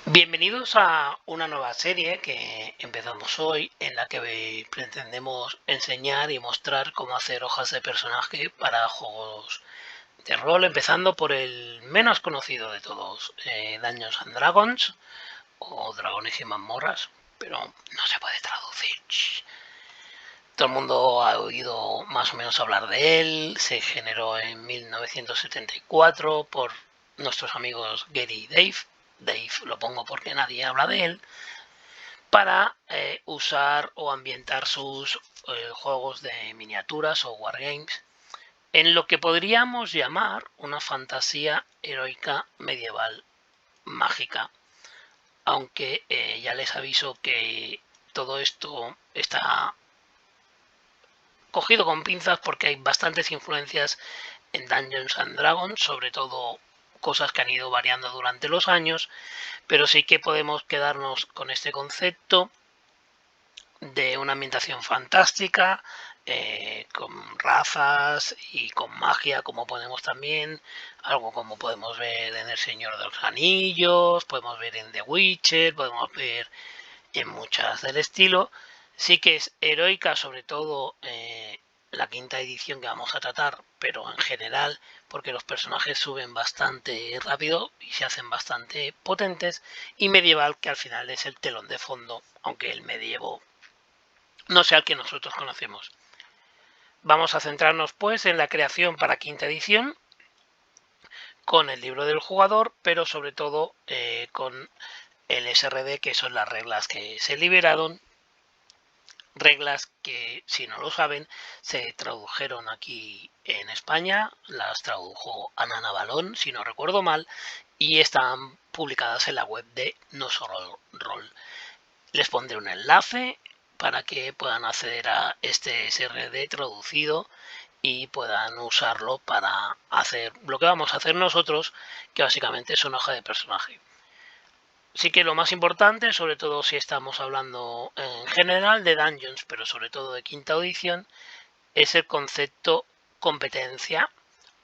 Bienvenidos a una nueva serie que empezamos hoy en la que pretendemos enseñar y mostrar cómo hacer hojas de personaje para juegos de rol, empezando por el menos conocido de todos, Dungeons and Dragons o Dragones y Mazmorras, pero no se puede traducir. Todo el mundo ha oído más o menos hablar de él, se generó en 1974 por nuestros amigos Gary y Dave. Dave lo pongo porque nadie habla de él, para usar o ambientar sus juegos de miniaturas o wargames en lo que podríamos llamar una fantasía heroica medieval mágica. Aunque ya les aviso que todo esto está cogido con pinzas porque hay bastantes influencias en Dungeons and Dragons, sobre todo cosas que han ido variando durante los años, pero sí que podemos quedarnos con este concepto de una ambientación fantástica, con razas y con magia, como podemos también, algo como podemos ver en El Señor de los Anillos, podemos ver en The Witcher, podemos ver en muchas del estilo. Sí que es heroica, sobre todo la quinta edición que vamos a tratar, pero en general porque los personajes suben bastante rápido y se hacen bastante potentes, y medieval, que al final es el telón de fondo, aunque el medievo no sea el que nosotros conocemos. Vamos a centrarnos pues en la creación para quinta edición, con el libro del jugador, pero sobre todo con el SRD, que son las reglas que se liberaron, reglas que, si no lo saben, se tradujeron aquí en España, las tradujo Ana Navalón, si no recuerdo mal, y están publicadas en la web de No Solo Roll. Les pondré un enlace para que puedan acceder a este SRD traducido y puedan usarlo para hacer lo que vamos a hacer nosotros, que básicamente es una hoja de personaje. Sí que lo más importante, sobre todo si estamos hablando en general de Dungeons, pero sobre todo de quinta edición, es el concepto competencia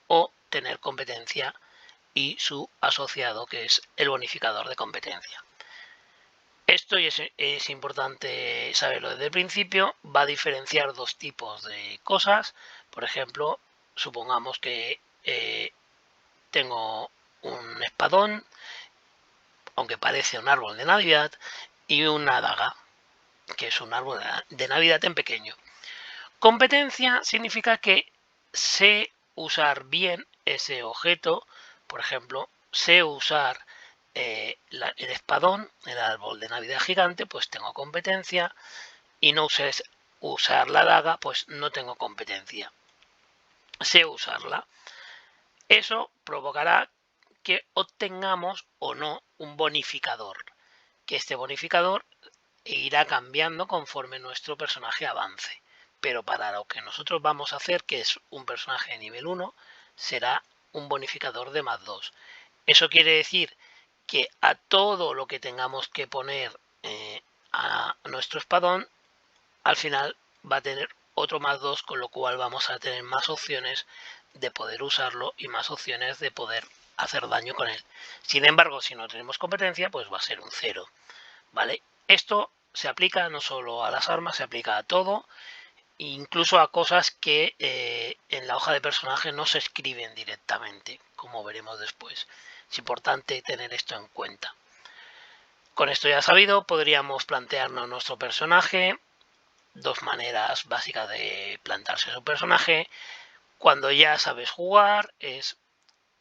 o tener competencia y su asociado, que es el bonificador de competencia. Esto, y es importante saberlo desde el principio, va a diferenciar dos tipos de cosas. Por ejemplo, supongamos que tengo un espadón, aunque parece un árbol de Navidad, y una daga, que es un árbol de Navidad en pequeño. Competencia significa que sé usar bien ese objeto. Por ejemplo, sé usar el espadón, el árbol de Navidad gigante, pues tengo competencia, y no sé usar la daga, pues no tengo competencia. Sé usarla. Eso provocará que obtengamos o no un bonificador, que este bonificador irá cambiando conforme nuestro personaje avance. Pero para lo que nosotros vamos a hacer, que es un personaje de nivel 1, será un bonificador de +2. Eso quiere decir que a todo lo que tengamos que poner a nuestro espadón, al final va a tener otro +2, con lo cual vamos a tener más opciones de poder usarlo y más opciones de poder hacer daño con él. Sin embargo, si no tenemos competencia, pues va a ser un 0, ¿vale? Esto se aplica no solo a las armas, se aplica a todo, incluso a cosas que en la hoja de personaje no se escriben directamente, como veremos después. Es importante tener esto en cuenta. Con esto ya sabido, podríamos plantearnos nuestro personaje. Dos maneras básicas de plantarse su personaje. Cuando ya sabes jugar, es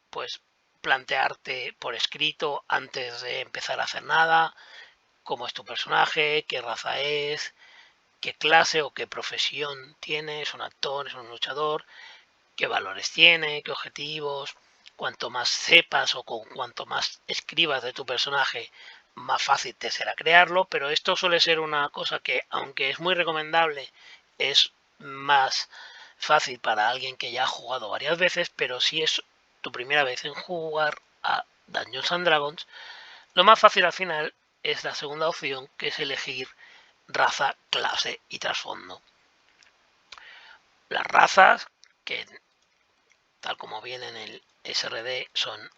pues plantearte por escrito, antes de empezar a hacer nada, cómo es tu personaje, qué raza es, qué clase o qué profesión tiene, es un actor, es un luchador, qué valores tiene, qué objetivos. Cuanto más sepas o cuanto más escribas de tu personaje, más fácil te será crearlo, pero esto suele ser una cosa que, aunque es muy recomendable, es más fácil para alguien que ya ha jugado varias veces. Pero si es tu primera vez en jugar a Dungeons and Dragons, lo más fácil al final es la segunda opción, que es elegir raza, clase y trasfondo. Las razas, que tal como viene en el SRD, son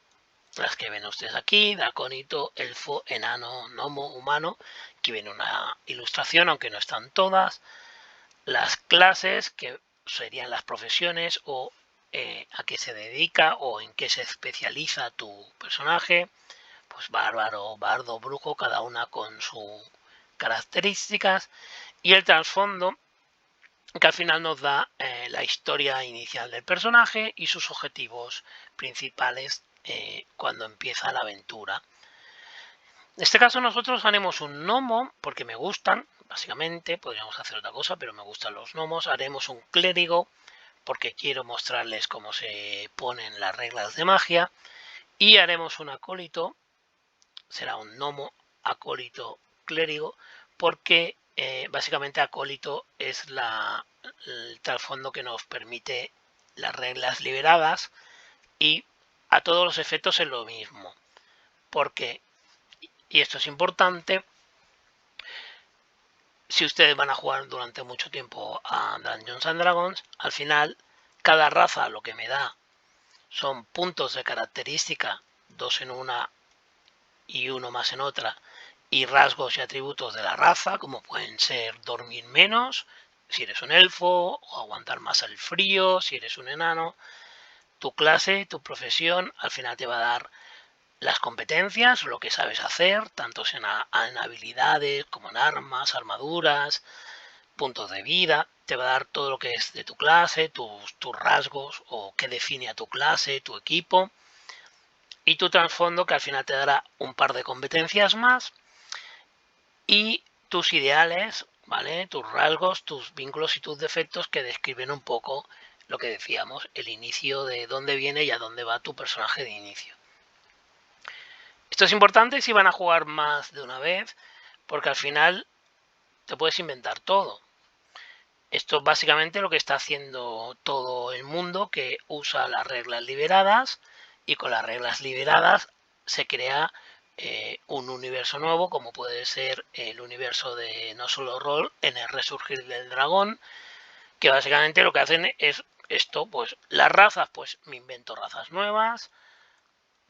las que ven ustedes aquí: draconito, elfo, enano, gnomo, humano. Aquí viene una ilustración, aunque no están todas. Las clases, que serían las profesiones o a qué se dedica o en qué se especializa tu personaje. Pues bárbaro, bardo, brujo, cada una con sus características. Y el trasfondo, que al final nos da la historia inicial del personaje y sus objetivos principales cuando empieza la aventura. En este caso nosotros haremos un gnomo porque me gustan, básicamente. Podríamos hacer otra cosa, pero me gustan los gnomos. Haremos un clérigo porque quiero mostrarles cómo se ponen las reglas de magia. Y haremos un acólito, será un gnomo acólito clérigo, porque básicamente acólito es el trasfondo que nos permite las reglas liberadas, y a todos los efectos es lo mismo, porque, y esto es importante, si ustedes van a jugar durante mucho tiempo a Dungeons and Dragons, al final cada raza lo que me da son puntos de característica, 2 en una y 1 más en otra, y rasgos y atributos de la raza, como pueden ser dormir menos, si eres un elfo, o aguantar más el frío, si eres un enano. Tu clase, tu profesión, al final te va a dar las competencias, lo que sabes hacer, tanto en habilidades como en armas, armaduras, puntos de vida. Te va a dar todo lo que es de tu clase, tus rasgos o qué define a tu clase, tu equipo, y tu trasfondo, que al final te dará un par de competencias más, y tus ideales, ¿vale? Tus rasgos, tus vínculos y tus defectos, que describen un poco lo que decíamos, el inicio, de dónde viene y a dónde va tu personaje de inicio. Esto es importante si van a jugar más de una vez, porque al final te puedes inventar todo. Esto es básicamente lo que está haciendo todo el mundo que usa las reglas liberadas, y con las reglas liberadas se crea un universo nuevo, como puede ser el universo de No Solo Rol en el Resurgir del Dragón, que básicamente lo que hacen es esto, pues las razas, pues me invento razas nuevas,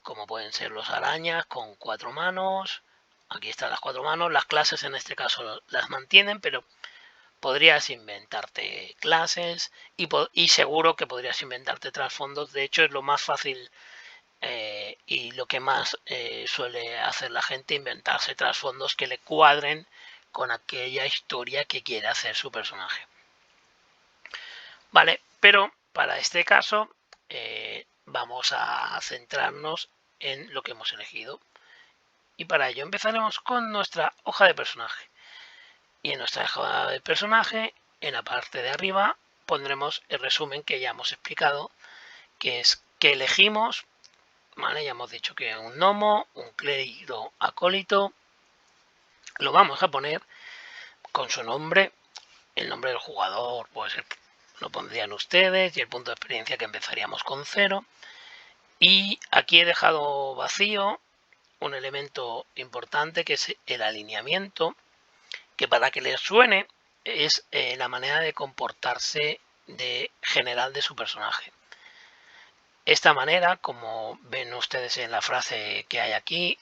como pueden ser los arañas con 4 manos. Aquí están las 4 manos. Las clases en este caso las mantienen, pero podrías inventarte clases, y seguro que podrías inventarte trasfondos. De hecho, es lo más fácil y lo que más suele hacer la gente: inventarse trasfondos que le cuadren con aquella historia que quiere hacer su personaje. Vale, pero para este caso vamos a centrarnos en lo que hemos elegido, y para ello empezaremos con nuestra hoja de personaje. Y en nuestra hoja de personaje, en la parte de arriba, pondremos el resumen que ya hemos explicado, que es que elegimos, ¿vale? Ya hemos dicho que un gnomo, un clérigo acólito, lo vamos a poner con su nombre, el nombre del jugador, pues lo pondrían ustedes, y el punto de experiencia, que empezaríamos con 0. Y aquí he dejado vacío un elemento importante, que es el alineamiento, que para que les suene es la manera de comportarse general de su personaje. Esta manera, como ven ustedes en la frase que hay aquí,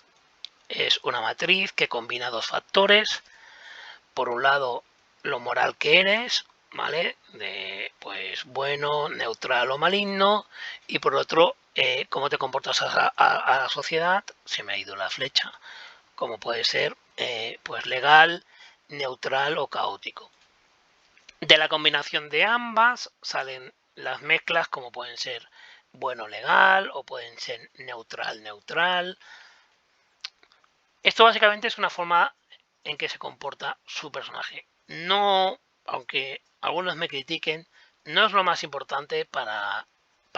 es una matriz que combina 2 factores. Por un lado, lo moral que eres, ¿vale? De pues bueno, neutral o maligno. Y por otro, cómo te comportas a la sociedad. Se me ha ido la flecha. Como puede ser pues legal, neutral o caótico. De la combinación de ambas salen las mezclas, como pueden ser bueno legal o pueden ser neutral neutral. Esto básicamente es una forma en que se comporta su personaje. No, aunque algunos me critiquen, no es lo más importante para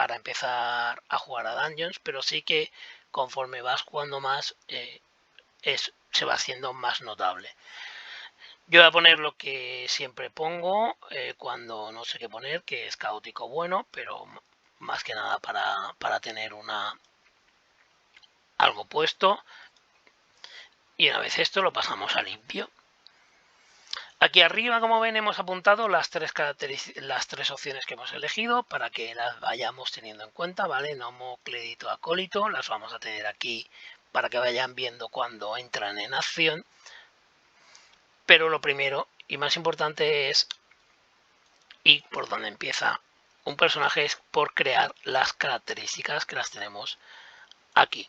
empezar a jugar a Dungeons, pero sí que conforme vas jugando más se va haciendo más notable. Yo voy a poner lo que siempre pongo cuando no sé qué poner, que es caótico bueno, pero más que nada para tener algo puesto. Y una vez esto lo pasamos a limpio. Aquí Aquí arriba, como ven, hemos apuntado las tres opciones que hemos elegido para que las vayamos teniendo en cuenta, ¿vale? Nomo, crédito, acólito, las vamos a tener aquí para que vayan viendo cuando entran en acción. Pero lo primero y más importante es, y por donde empieza un personaje, es por crear las características que las tenemos aquí.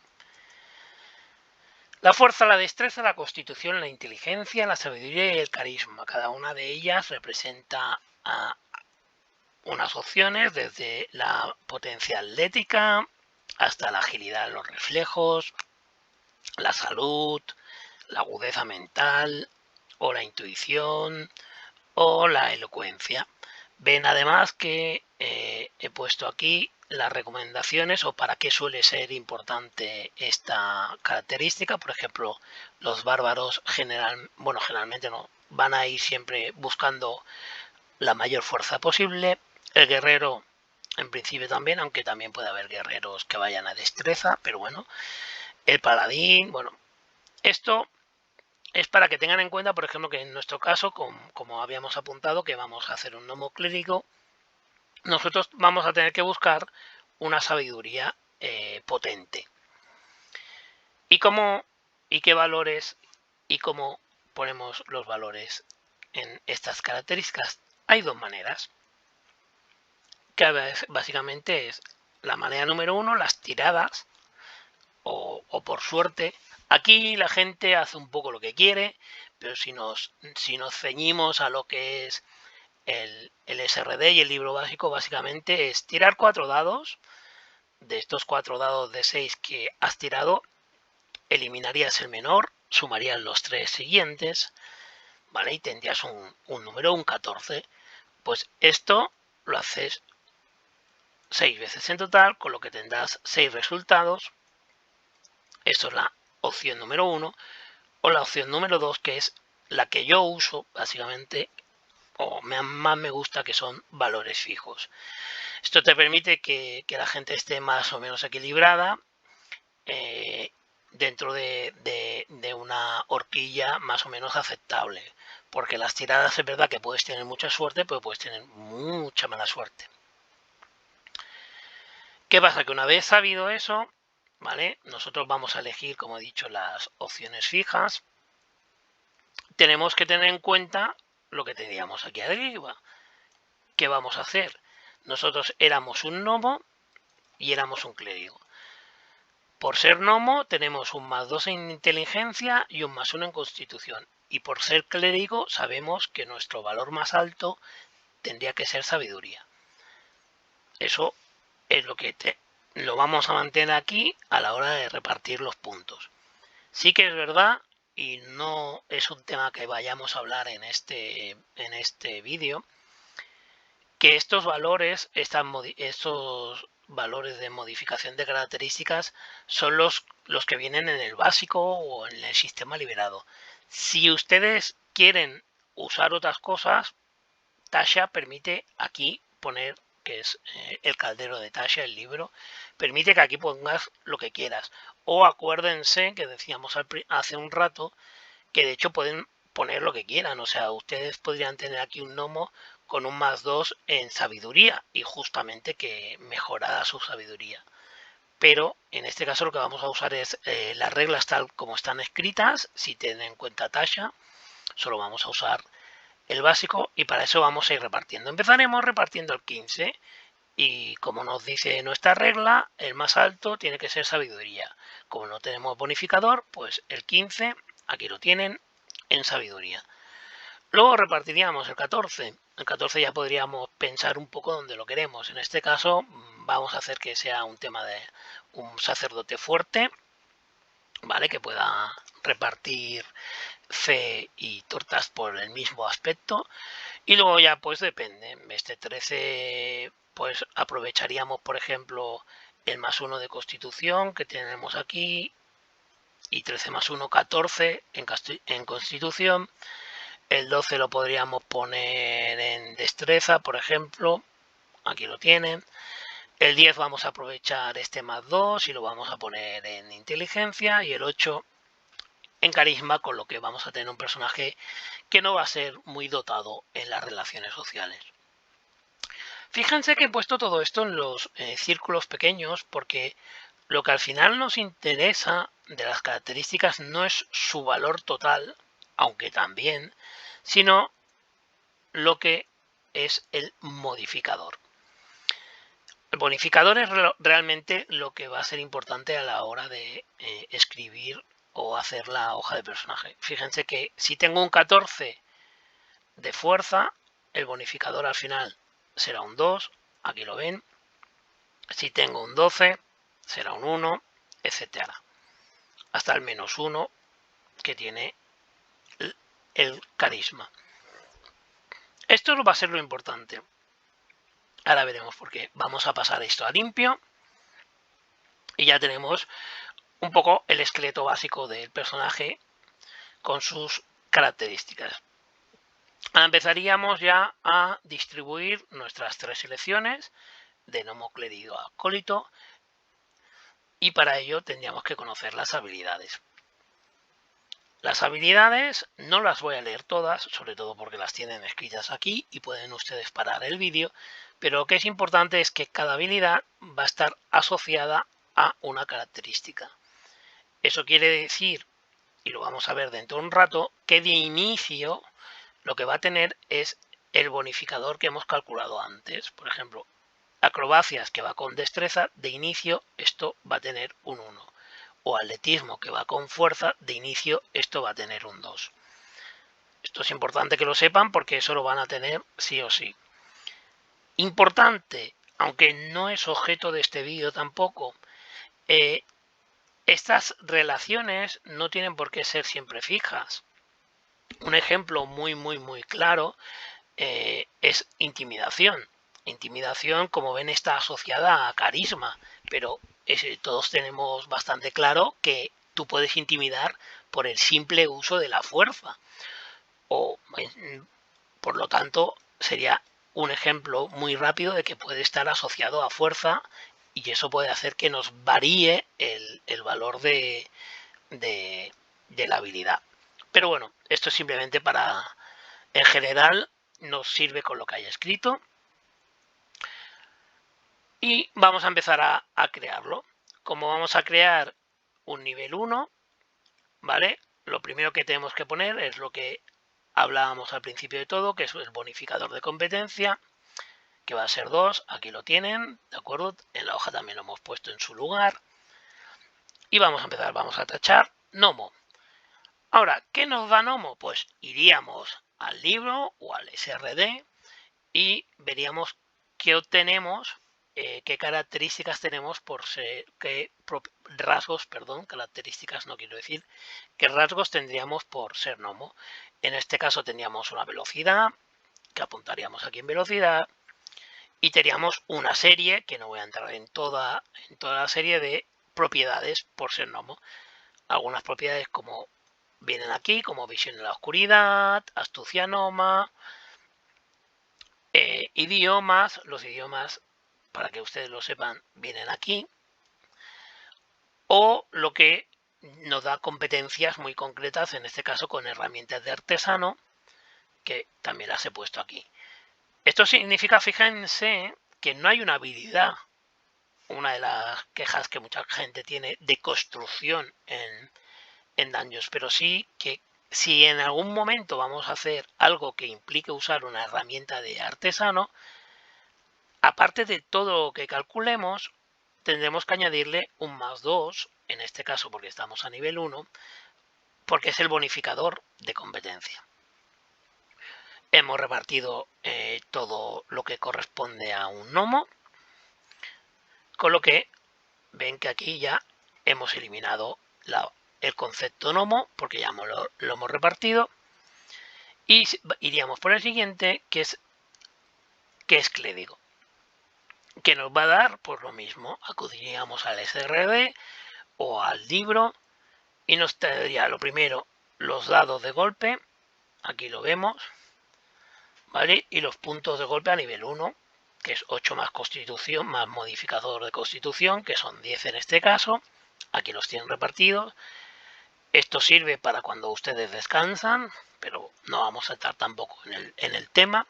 La fuerza, la destreza, la constitución, la inteligencia, la sabiduría y el carisma. Cada una de ellas representa unas opciones, desde la potencia atlética hasta la agilidad en los reflejos, la salud, la agudeza mental o la intuición o la elocuencia. Ven además que he puesto aquí las recomendaciones o para qué suele ser importante esta característica. Por ejemplo, los bárbaros generalmente no, van a ir siempre buscando la mayor fuerza posible. El guerrero en principio también, aunque también puede haber guerreros que vayan a destreza, pero bueno. El paladín, bueno, esto es para que tengan en cuenta, por ejemplo, que en nuestro caso, como habíamos apuntado, que vamos a hacer un gnomo clérigo, nosotros vamos a tener que buscar una sabiduría potente. ¿Y qué valores y cómo ponemos los valores en estas características? Hay dos maneras, que básicamente es la manera número 1, las tiradas, o por suerte. Aquí la gente hace un poco lo que quiere, pero si nos ceñimos a lo que es el SRD y el libro básico, básicamente es tirar 4 dados. De estos 4 dados de 6 que has tirado, eliminarías el menor, sumarías los 3 siguientes, ¿vale? Y tendrías un número, un 14. Pues esto lo haces 6 veces en total, con lo que tendrás 6 resultados. Esto es la opción número 1. O la opción número 2, que es la que yo uso, básicamente, o más me gusta, que son valores fijos. Esto te permite que la gente esté más o menos equilibrada dentro de una horquilla más o menos aceptable. Porque las tiradas es verdad que puedes tener mucha suerte, pero puedes tener mucha mala suerte. ¿Qué pasa? Que una vez sabido eso, ¿vale? Nosotros vamos a elegir, como he dicho, las opciones fijas. Tenemos que tener en cuenta lo que teníamos aquí arriba. ¿Qué vamos a hacer? Nosotros éramos un gnomo y éramos un clérigo. Por ser gnomo tenemos un +2 en inteligencia y un +1 en constitución. Y por ser clérigo sabemos que nuestro valor más alto tendría que ser sabiduría. Eso es lo vamos a mantener aquí a la hora de repartir los puntos. Sí que es verdad, y no es un tema que vayamos a hablar en este vídeo, que estos valores, estos valores de modificación de características son los que vienen en el básico o en el sistema liberado. Si ustedes quieren usar otras cosas, Tasha permite aquí poner, que es el caldero de Tasha, el libro, permite que aquí pongas lo que quieras. O acuérdense que decíamos hace un rato que de hecho pueden poner lo que quieran. O sea, ustedes podrían tener aquí un gnomo con un +2 en sabiduría y justamente que mejorara su sabiduría. Pero en este caso lo que vamos a usar es las reglas tal como están escritas. Si tienen en cuenta Tasha, solo vamos a usar el básico y para eso vamos a ir repartiendo. Empezaremos repartiendo el 15 y como nos dice nuestra regla, el más alto tiene que ser sabiduría. Como no tenemos bonificador, pues el 15, aquí lo tienen, en sabiduría. Luego repartiríamos el 14. El 14 ya podríamos pensar un poco donde lo queremos. En este caso vamos a hacer que sea un tema de un sacerdote fuerte, ¿vale? Que pueda repartir fe y tortas por el mismo aspecto. Y luego ya pues depende. Este 13 pues aprovecharíamos, por ejemplo, el +1 de constitución que tenemos aquí y 13 +1, 14 en constitución. El 12 lo podríamos poner en destreza, por ejemplo. Aquí lo tienen. El 10 vamos a aprovechar este +2 y lo vamos a poner en inteligencia. Y el 8 en carisma, con lo que vamos a tener un personaje que no va a ser muy dotado en las relaciones sociales. Fíjense que he puesto todo esto en los círculos pequeños porque lo que al final nos interesa de las características no es su valor total, aunque también, sino lo que es el modificador. El bonificador es realmente lo que va a ser importante a la hora de escribir o hacer la hoja de personaje. Fíjense que si tengo un 14 de fuerza, el bonificador al final será un 2, aquí lo ven. Si tengo un 12, será un 1, etcétera. Hasta el -1 que tiene el carisma. Esto va a ser lo importante. Ahora veremos por qué. Vamos a pasar esto a limpio. Y ya tenemos un poco el esqueleto básico del personaje con sus características. Ahora empezaríamos ya a distribuir nuestras 3 selecciones de gnomo, clérigo, acólito. Y para ello tendríamos que conocer las habilidades. Las habilidades no las voy a leer todas, sobre todo porque las tienen escritas aquí y pueden ustedes parar el vídeo, pero lo que es importante es que cada habilidad va a estar asociada a una característica. Eso quiere decir, y lo vamos a ver dentro de un rato, que de inicio lo que va a tener es el bonificador que hemos calculado antes. Por ejemplo, acrobacias, que va con destreza, de inicio esto va a tener un 1. O atletismo, que va con fuerza, de inicio esto va a tener un 2. Esto es importante que lo sepan porque eso lo van a tener sí o sí. Importante, aunque no es objeto de este vídeo tampoco, estas relaciones no tienen por qué ser siempre fijas. Un ejemplo muy claro es intimidación. Intimidación, como ven, está asociada a carisma, pero todos tenemos bastante claro que tú puedes intimidar por el simple uso de la fuerza. O, por lo tanto, sería un ejemplo muy rápido de que puede estar asociado a fuerza y eso puede hacer que nos varíe el valor de la habilidad. Pero bueno, esto es simplemente para, en general, nos sirve con lo que haya escrito. Y vamos a empezar a crearlo. Como vamos a crear un nivel 1, ¿vale? Lo primero que tenemos que poner es lo que hablábamos al principio de todo, que es el bonificador de competencia, que va a ser 2. Aquí lo tienen, ¿de acuerdo? En la hoja también lo hemos puesto en su lugar. Y vamos a empezar, vamos a tachar gnomo. Ahora, ¿qué nos da gnomo? Pues iríamos al libro o al SRD y veríamos qué obtenemos, qué características tenemos por ser, qué rasgos, perdón, características no quiero decir, qué rasgos tendríamos por ser gnomo. En este caso tendríamos una velocidad, que apuntaríamos aquí en velocidad, y teníamos una serie, que no voy a entrar en toda la serie de propiedades por ser gnomo. Algunas propiedades como vienen aquí, como visión en la oscuridad, astucia gnoma, idiomas. Los idiomas, para que ustedes lo sepan, vienen aquí. O lo que nos da competencias muy concretas, en este caso con herramientas de artesano, que también las he puesto aquí. Esto significa, fíjense, que no hay una habilidad. Una de las quejas que mucha gente tiene de construcción en Dungeons, pero sí que si en algún momento vamos a hacer algo que implique usar una herramienta de artesano, aparte de todo lo que calculemos, tendremos que añadirle un +2, en este caso porque estamos a nivel 1, porque es el bonificador de competencia. Hemos repartido todo lo que corresponde a un gnomo, con lo que ven que aquí ya hemos eliminado el concepto gnomo, porque ya lo hemos repartido, y iríamos por el siguiente, que es clérigo, que nos va a dar por lo mismo. Acudiríamos al SRD o al libro y nos traería lo primero los dados de golpe, aquí lo vemos, ¿vale? Y los puntos de golpe a nivel 1, que es 8 más constitución, más modificador de constitución, que son 10 en este caso. Aquí los tienen repartidos. Esto sirve para cuando ustedes descansan, pero no vamos a estar tampoco en el tema.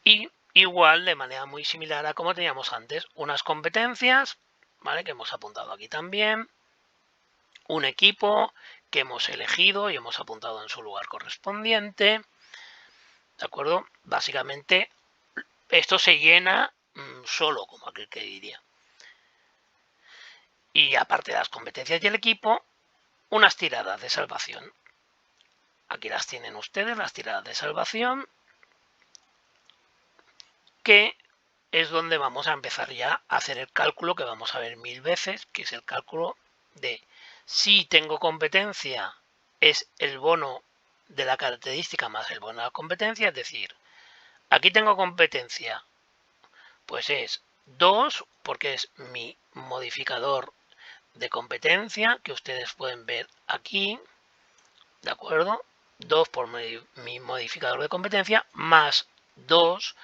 Y igual, de manera muy similar a como teníamos antes, unas competencias, ¿vale? Que hemos apuntado aquí también. Un equipo que hemos elegido y hemos apuntado en su lugar correspondiente. ¿De acuerdo? Básicamente, esto se llena solo, como aquel que diría. Y aparte de las competencias y el equipo, unas tiradas de salvación. Aquí las tienen ustedes, las tiradas de salvación, que es donde vamos a empezar ya a hacer el cálculo que vamos a ver 1000 veces, que es el cálculo de si tengo competencia, es el bono de la característica más el bono de la competencia, es decir, aquí tengo competencia, pues es 2, porque es mi modificador de competencia, que ustedes pueden ver aquí, ¿de acuerdo? 2 por mi modificador de competencia, más 2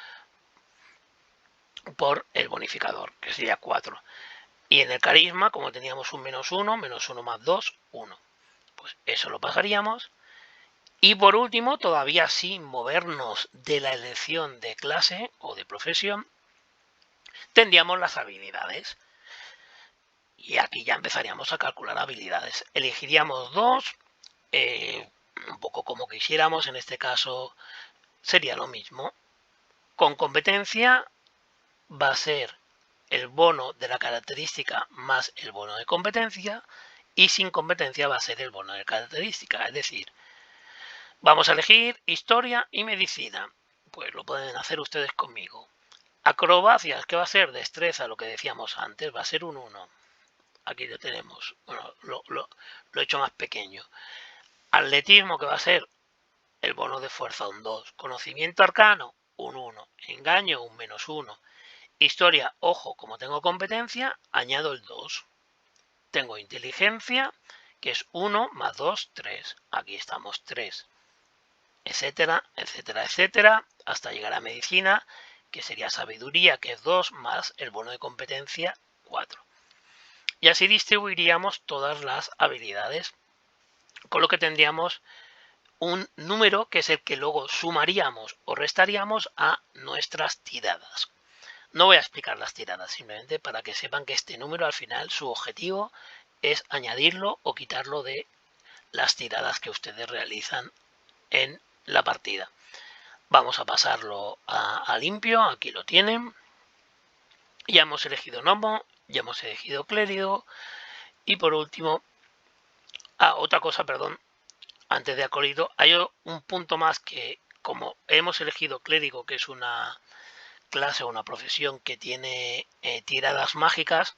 por el bonificador, que sería 4. Y en el carisma, como teníamos un menos 1 más 2, 1. Pues eso lo pasaríamos. Y por último, todavía sin movernos de la elección de clase o de profesión, tendríamos las habilidades. Y aquí ya empezaríamos a calcular habilidades. Elegiríamos 2, un poco como quisiéramos. En este caso sería lo mismo. Con competencia va a ser el bono de la característica más el bono de competencia, y sin competencia va a ser el bono de característica. Es decir, vamos a elegir historia y medicina. Pues lo pueden hacer ustedes conmigo. Acrobacias, que va a ser destreza, lo que decíamos antes, va a ser un 1. Aquí lo tenemos. Bueno, lo he hecho más pequeño. Atletismo, que va a ser el bono de fuerza, un 2. Conocimiento arcano, un 1. Engaño, un menos 1. Historia, ojo, como tengo competencia, añado el 2. Tengo inteligencia, que es 1 más 2, 3. Aquí estamos 3. Etcétera, etcétera, etcétera, hasta llegar a medicina, que sería sabiduría, que es 2 más el bono de competencia, 4. Y así distribuiríamos todas las habilidades, con lo que tendríamos un número que es el que luego sumaríamos o restaríamos a nuestras tiradas. No voy a explicar las tiradas, simplemente para que sepan que este número al final su objetivo es añadirlo o quitarlo de las tiradas que ustedes realizan en la partida. Vamos a pasarlo a limpio, aquí lo tienen. Ya hemos elegido gnomo, ya hemos elegido clérigo y por último, otra cosa, perdón, antes de acólito, hay un punto más que como hemos elegido clérigo, que es una clase o una profesión que tiene tiradas mágicas,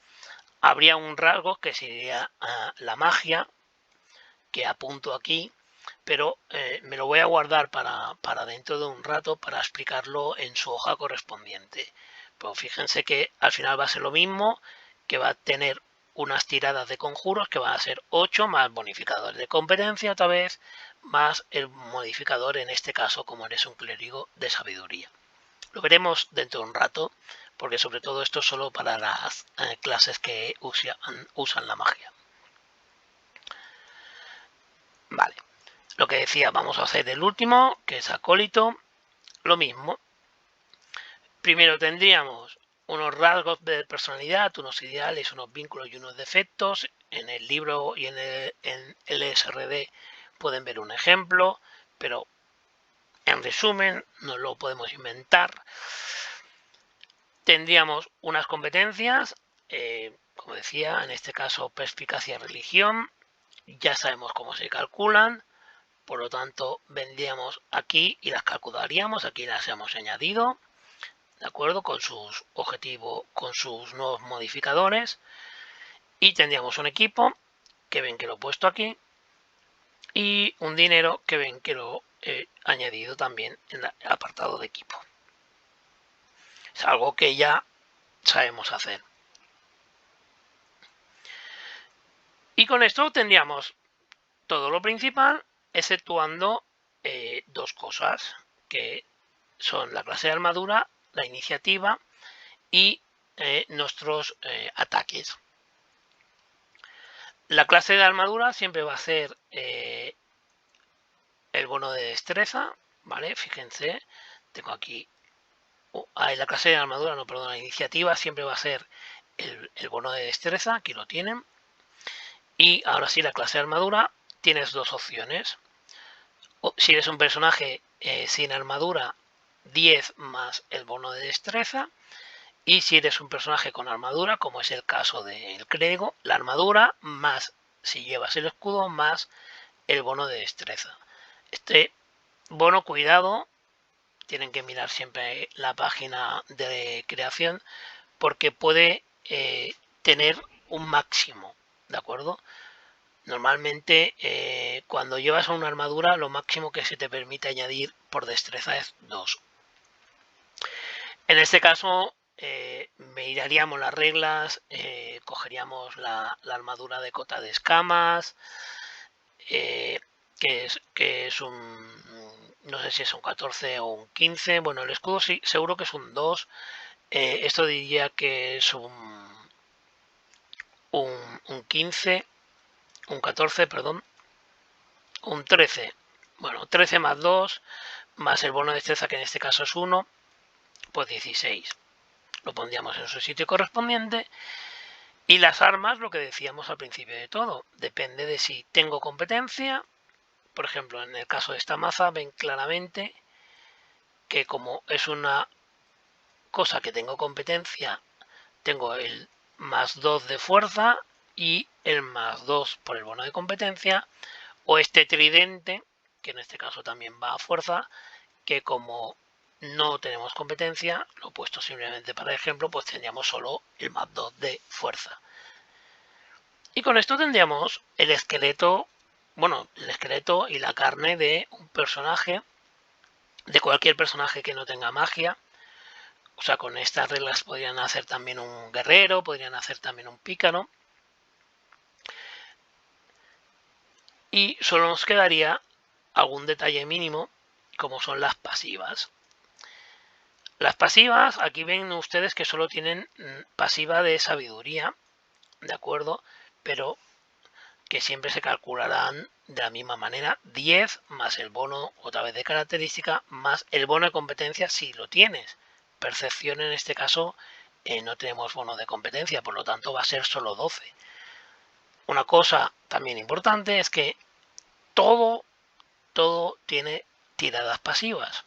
habría un rasgo que sería la magia, que apunto aquí, pero me lo voy a guardar para dentro de un rato para explicarlo en su hoja correspondiente. Pero fíjense que al final va a ser lo mismo, que va a tener unas tiradas de conjuros que van a ser 8 más bonificadores de competencia otra vez, más el modificador, en este caso, como eres un clérigo, de sabiduría. Lo veremos dentro de un rato, porque sobre todo esto es solo para las clases que usan la magia. Vale, lo que decía, vamos a hacer el último, que es acólito. Lo mismo. Primero tendríamos unos rasgos de personalidad, unos ideales, unos vínculos y unos defectos. En el libro y en el SRD pueden ver un ejemplo, pero en resumen no lo podemos inventar. Tendríamos unas competencias, como decía, en este caso perspicacia y religión. Ya sabemos cómo se calculan, por lo tanto vendríamos aquí y las calcularíamos, aquí las hemos añadido, ¿de acuerdo? Con sus objetivos, con sus nuevos modificadores, y tendríamos un equipo, que ven que lo he puesto aquí, y un dinero, que ven que lo he añadido también en el apartado de equipo. Es algo que ya sabemos hacer. Y con esto tendríamos todo lo principal, exceptuando dos cosas, que son la clase de armadura, la iniciativa y nuestros ataques. La clase de armadura siempre va a ser el bono de destreza, ¿vale? Fíjense, tengo aquí la clase de armadura, no, perdón, la iniciativa siempre va a ser el bono de destreza, aquí lo tienen. Y ahora sí, la clase de armadura, tienes dos opciones. Si eres un personaje sin armadura, 10 más el bono de destreza. Y si eres un personaje con armadura, como es el caso del clérigo, la armadura más si llevas el escudo más el bono de destreza. Este bono, cuidado, tienen que mirar siempre la página de creación porque puede tener un máximo, ¿de acuerdo? Normalmente cuando llevas una armadura lo máximo que se te permite añadir por destreza es 2. En este caso miraríamos las reglas, cogeríamos la armadura de cota de escamas, que es un, no sé si es un 14 o un 15, bueno, el escudo sí, seguro que es un 2, esto diría que es un 15, un 14, perdón, un 13, bueno, 13 más 2, más el bono de destreza que en este caso es 1, pues 16. Lo pondríamos en su sitio correspondiente. Y las armas, lo que decíamos al principio de todo, depende de si tengo competencia. Por ejemplo, en el caso de esta maza ven claramente que como es una cosa que tengo competencia, tengo el más 2 de fuerza y el más 2 por el bono de competencia, o este tridente, que en este caso también va a fuerza, que como no tenemos competencia, lo he puesto simplemente para ejemplo, pues tendríamos solo el más 2 de fuerza. Y con esto tendríamos el esqueleto, bueno, el esqueleto y la carne de un personaje, de cualquier personaje que no tenga magia. O sea, con estas reglas podrían hacer también un guerrero, podrían hacer también un pícaro. Y solo nos quedaría algún detalle mínimo, como son las pasivas. Las pasivas, aquí ven ustedes que solo tienen pasiva de sabiduría, ¿de acuerdo? Pero que siempre se calcularán de la misma manera, 10 más el bono otra vez de característica más el bono de competencia si lo tienes. Percepción en este caso no tenemos bono de competencia, por lo tanto va a ser solo 12. Una cosa también importante es que todo tiene tiradas pasivas.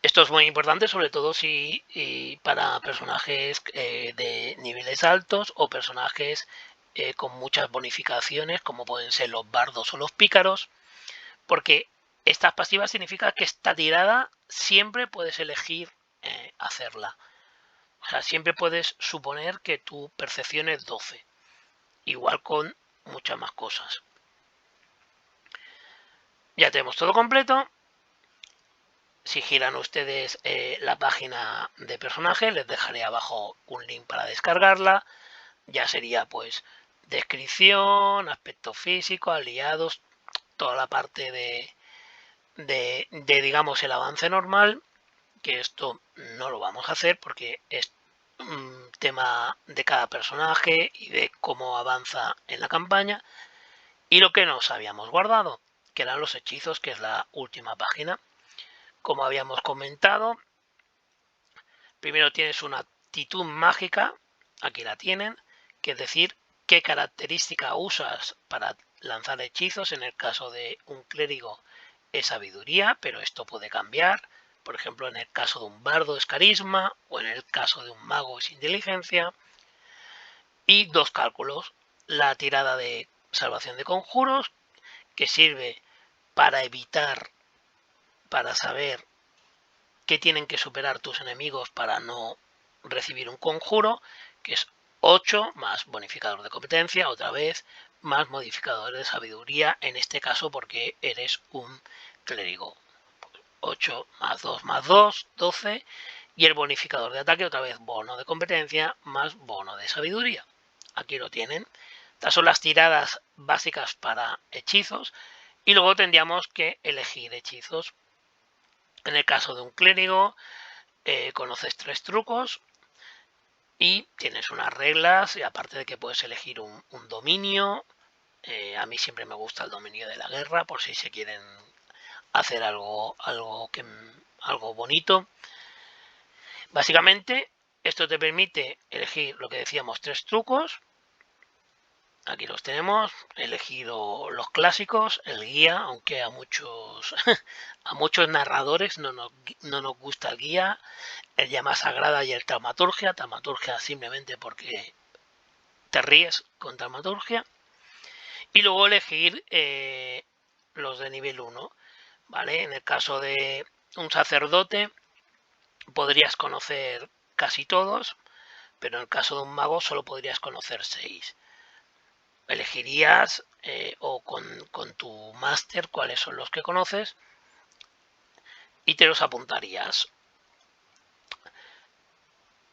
Esto es muy importante, sobre todo si para personajes de niveles altos o personajes con muchas bonificaciones, como pueden ser los bardos o los pícaros, porque estas pasivas significa que esta tirada siempre puedes elegir hacerla. O sea, siempre puedes suponer que tu percepción es 12. Igual con muchas más cosas. Ya tenemos todo completo. Si giran ustedes la página de personaje, les dejaré abajo un link para descargarla. Ya sería pues descripción, aspecto físico, aliados, toda la parte de digamos el avance normal, que esto no lo vamos a hacer porque es un tema de cada personaje y de cómo avanza en la campaña. Y lo que nos habíamos guardado, que eran los hechizos, que es la última página. Como habíamos comentado, primero tienes una actitud mágica, aquí la tienen, que es decir, qué característica usas para lanzar hechizos. En el caso de un clérigo es sabiduría, pero esto puede cambiar. Por ejemplo, en el caso de un bardo es carisma, o en el caso de un mago es inteligencia. Y dos cálculos, la tirada de salvación de conjuros, que sirve para evitar, para saber qué tienen que superar tus enemigos para no recibir un conjuro, que es 8 más bonificador de competencia, otra vez, más modificador de sabiduría, en este caso porque eres un clérigo. 8 más 2, 12, y el bonificador de ataque, otra vez bono de competencia más bono de sabiduría. Aquí lo tienen. Estas son las tiradas básicas para hechizos, y luego tendríamos que elegir hechizos. En el caso de un clérigo, conoces 3 trucos. y tienes unas reglas, y aparte de que puedes elegir un dominio. A mí siempre me gusta el dominio de la guerra, por si se quieren hacer algo bonito. Básicamente, esto te permite elegir lo que decíamos, 3 trucos. Aquí los tenemos. He elegido los clásicos, el guía, aunque a muchos a muchos narradores no nos gusta el guía, el llama sagrada y el taumaturgia. Taumaturgia simplemente porque te ríes con taumaturgia. Y luego elegir los de nivel 1, ¿vale? En el caso de un sacerdote podrías conocer casi todos, pero en el caso de un mago solo podrías conocer 6. Elegirías o con tu máster cuáles son los que conoces y te los apuntarías.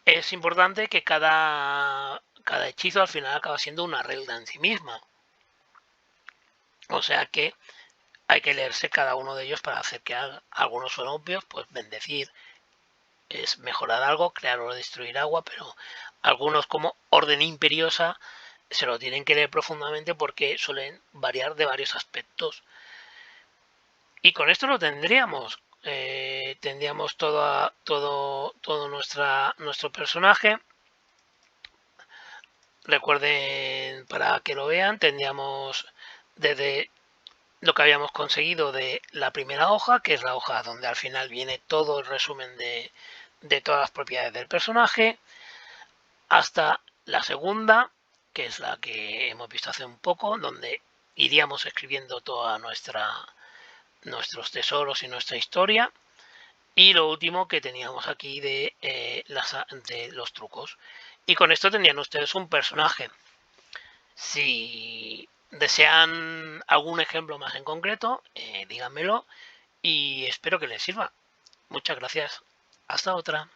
Es importante que cada hechizo al final acaba siendo una regla en sí misma. O sea que hay que leerse cada uno de ellos para hacer que algunos son obvios, pues bendecir es mejorar algo, crear o destruir agua, pero algunos como orden imperiosa se lo tienen que leer profundamente porque suelen variar de varios aspectos. Y con esto lo tendríamos. Tendríamos todo nuestro personaje. Recuerden, para que lo vean, tendríamos desde lo que habíamos conseguido de la primera hoja, que es la hoja donde al final viene todo el resumen de todas las propiedades del personaje, hasta la segunda, que es la que hemos visto hace un poco, donde iríamos escribiendo toda nuestros tesoros y nuestra historia, y lo último que teníamos aquí de los trucos. Y con esto tendrían ustedes un personaje. Si desean algún ejemplo más en concreto, díganmelo y espero que les sirva. Muchas gracias. Hasta otra.